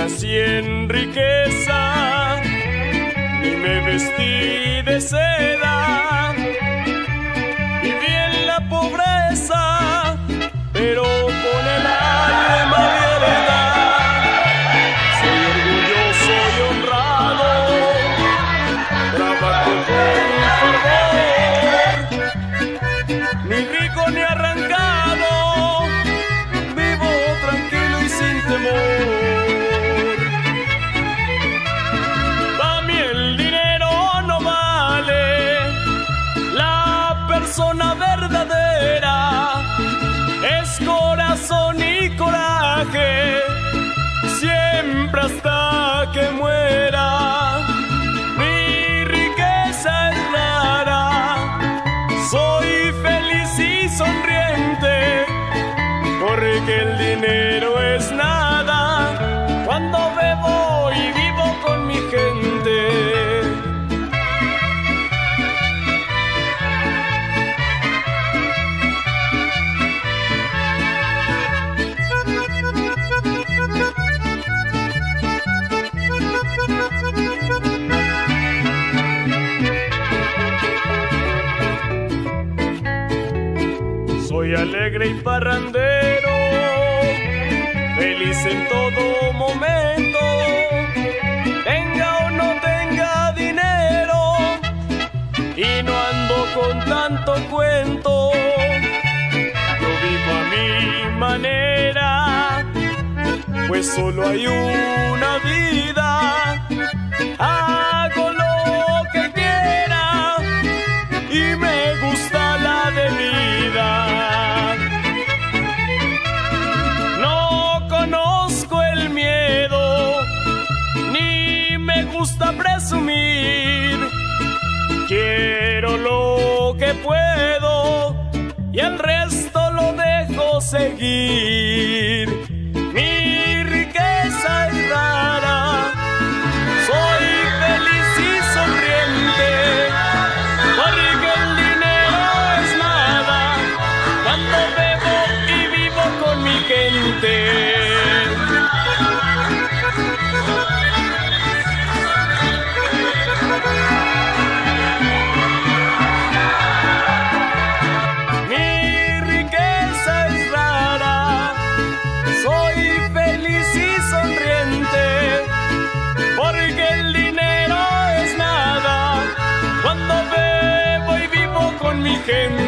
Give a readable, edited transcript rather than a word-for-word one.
nací en riqueza, ni me vestí de seda. Viví en la pobreza, pero con el alma abierta. Soy orgulloso y honrado, trabajo con fervor, ni rico ni arrancado, vivo tranquilo y sin temor. Pa' mí el dinero no vale, la persona verdadera es corazón y coraje, siempre hasta que muera. Mi riqueza es rara, soy feliz y sonriente, porque el dinero es nada cuando bebo y vivo con mi gente. Soy alegre y parrandero, feliz en todo momento, tenga o no tenga dinero, y no ando con tanto cuento. Yo vivo a mi manera, pues solo hay una vida. Hago lo que quiera y me gusta la bebida. No conozco el miedo, ni me gusta presumir. Quiero lo que puedo y el resto lo dejo seguir. Mi riqueza es rara, soy feliz y sonriente, porque el dinero es nada cuando bebo y vivo con mi gente. Mi riqueza es rara, soy feliz y sonriente, porque el dinero es nada cuando bebo y vivo con mi gente.